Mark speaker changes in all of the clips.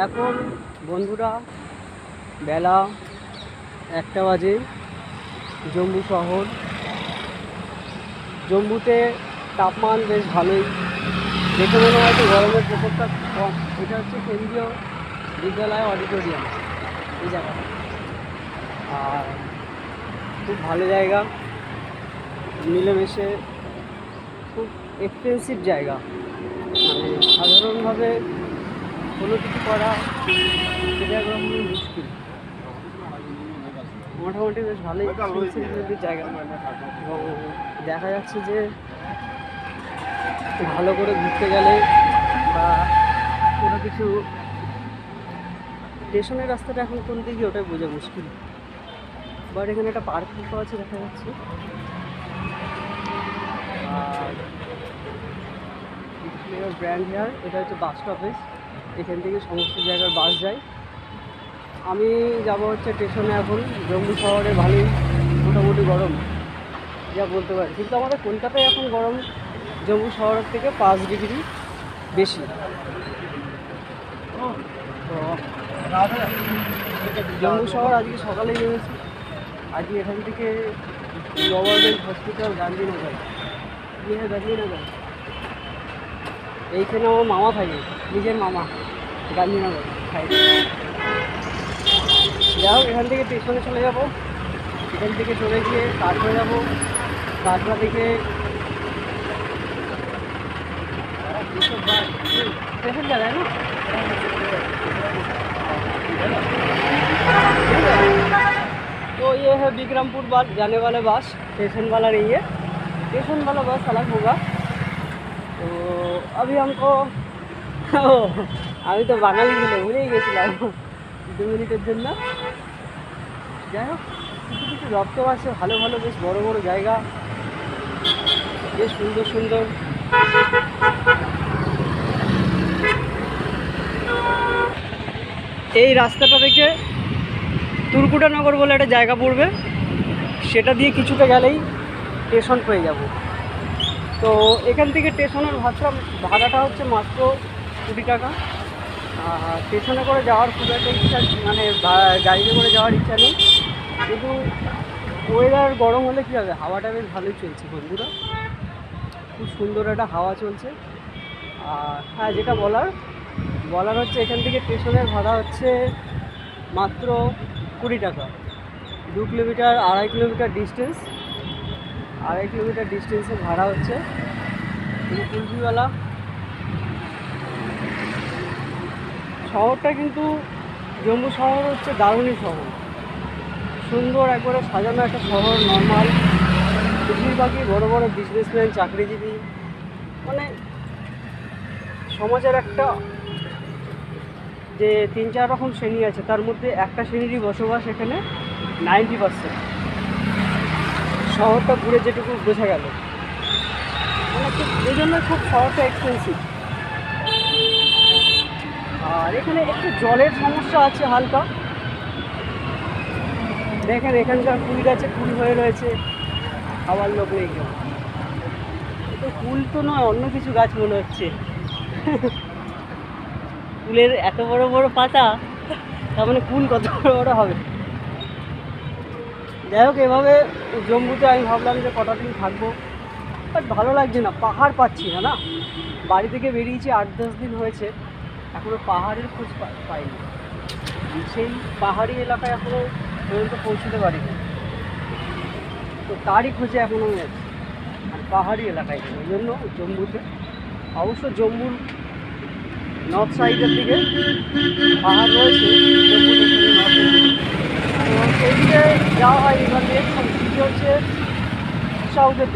Speaker 1: এখন বন্ধুরা বেলা 1টা বাজে। জম্মু শহর, জম্মুতে তাপমান বেশ ভালোই, দেখে মনে হয় তো গরমের প্রকোপটা কম। এটা হচ্ছে কেন্দ্রীয় বিদ্যালয় অডিটোরিয়াম, এই জায়গাটা। আর খুব ভালো জায়গা, মিলেমিশে, খুব এক্সপেন্সিভ জায়গা। মানে সাধারণভাবে কোনো কিছু করা সেটা একরকম মুশকিল। মোটামুটি বেশ ভালোই এক্সপেন্সিভ জায়গা, এবং দেখা যাচ্ছে যে ভালো করে ঘুরতে গেলে বা কোনো কিছু, স্টেশনের রাস্তাটা এখন কোন দিকে ওটাই বোঝা মুশকিল। বাট এখানে একটা পার্কিং করা আছে দেখা যাচ্ছে। আর ব্র্যান্ড হেয়ার, এটা হচ্ছে বাস স্টপেজ, এখান থেকে সমস্ত জায়গার বাস যায়। আমি যাব হচ্ছে স্টেশনে। এখন জম্মু শহরে ভালোই মোটামুটি গরম যা বলতে পারি, কিন্তু আমাদের কলকাতায় এখন গরম জম্মু শহরের থেকে 5 ডিগ্রি বেশি। তো জম্মু শহর আজকে সকালেই নেমেছি। আজকে এখান থেকে গভর্নমেন্ট হসপিটাল গান্ধীনগর, গান্ধীনগর, এইখানে আমার মামা থাকে, নিজের মামা, গান্ধীনগর সাইডে। যাই হোক, এখান থেকে স্টেশনে চলে যাব। এখান থেকে চলে গিয়ে কাটরা যাবো। কাটরা থেকে स्टेशन जा रहा है ना, तो ये है बिक्रमपुर बात जाने वाला बस। स्टेशन वाला नहीं है, स्टेशन वाला बस अलग होगा। तो अभी हमको अभी तो बाঙালি ছিল, ভুলেই গেছিলাম 2 মিনিটের জন্য। যাই হোক, কিছু কিছু দপ্তর আছে ভালো ভালো, বেশ বড় বড় জায়গা, বেশ সুন্দর সুন্দর। এই রাস্তাটা থেকে তুরকুটানগর বলে একটা জায়গা পড়বে, সেটা দিয়ে কিছুটা গেলেই স্টেশন পেয়ে যাব। তো এখান থেকে স্টেশনের ভাড়াটা হচ্ছে মাত্র 20 টাকা। স্টেশনে করে যাওয়ার খুব একটা ইচ্ছা, মানে গাড়িতে করে যাওয়ার ইচ্ছা নেই, কিন্তু ওয়েদার গরম হলে কী হবে, হাওয়াটা বেশ ভালোই চলছে বন্ধুরা, খুব সুন্দর একটা হাওয়া চলছে। আর হ্যাঁ, যেটা বলার হচ্ছে, এখান থেকে স্টেশনের ভাড়া হচ্ছে মাত্র 20 টাকা। 2 কিলোমিটার, 2.5 কিলোমিটার ডিস্টেন্স, 2.5 কিলোমিটার ডিস্টেন্সে ভাড়া হচ্ছে। কিন্তু কুলফিওয়ালা শহরটা, কিন্তু জম্মু শহর হচ্ছে দারুণই শহর, সুন্দর একবারে সাজানো একটা শহর। নর্মাল, বেশিরভাগই বড় বড় বিজনেসম্যান, চাকরিজীবী, মানে সমাজের একটা যে 3-4 রকম শ্রেণী আছে, তার মধ্যে একটা শ্রেণীরই বসবাস এখানে 90%। শহরটা ঘুরে যেটুকু বোঝা গেল, মানে খুব, এই জন্য খুব শহরটা এক্সপেন্সিভ। আর এখানে একটু জলের সমস্যা আছে হালকা। দেখেন এখানকার ফুল গাছে ফুল হয়ে রয়েছে, খাবার লোক নেই কেউ। তো ফুল তো নয়, অন্য কিছু গাছ মনে হচ্ছে। ফুলের এত বড় বড় পাতা, তার মানে ফুল কত বড় বড় হবে। যাই হোক, এভাবে জম্মুতে আমি ভাবলাম যে কটা দিন থাকবো, বাট ভালো লাগছে না, পাহাড় পাচ্ছি না। না, বাড়ি থেকে বেরিয়েছি 8-10 দিন হয়েছে, এখনও পাহাড়ের খোঁজ পাইনি। সেই পাহাড়ি এলাকায় এখনও পর্যন্ত পৌঁছতে পারিনি, তো তারই খোঁজে এখনও আমি আছি, আর পাহাড়ি এলাকায়। ওই জন্য জম্মুতে, অবশ্য জম্মুর নর্থ সাইডের দিকে পাহাড় রয়েছে, জম্মুতে নর্থের দিকে, তো সেই দিকে যাওয়া হয়। এবার দেখুন সিটি হচ্ছে সাউথের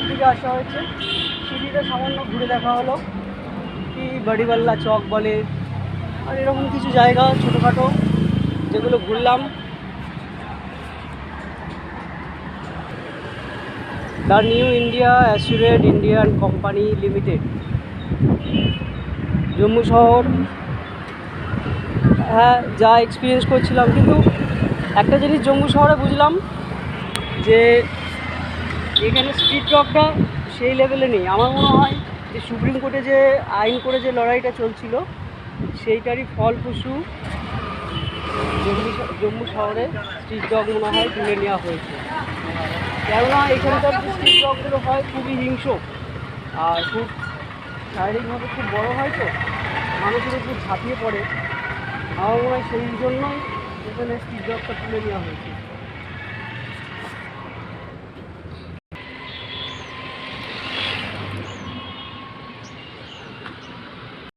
Speaker 1: দিকে, আসা হয়েছে। সিটিটা সামান্য ঘুরে দেখা হলো, কি বাড়িবাল্লা চক বলে, আর এরকম কিছু জায়গা ছোটোখাটো যেগুলো ঘুরলাম। The New India assured Indian company limited, Jammu শহর। হ্যাঁ, যা এক্সপিরিয়েন্স করছিলাম, কিন্তু একটা জিনিস জম্মু শহরে বুঝলাম যে এখানে স্ট্রিট টকটা সেই লেভেলে নেই। আমার মনে হয় যে সুপ্রিম কোর্টে যে আইন করে যে লড়াইটা চলছিল, সেইটারই ফলপ্রসূ জম্মু শহরে স্ট্রিট ডগ মনে হয় তুলে নেওয়া হয়েছে। কেননা এখানকার যে স্ট্রিট ডগগুলো হয় খুবই হিংস্র আর খুব শারীরিকভাবে খুব বড় হয়, তো মানুষের উপর ঝাঁপিয়ে পড়ে। আমার মনে হয় সেই জন্যই এখানে স্ট্রিট ডগটা তুলে নেওয়া হয়েছে।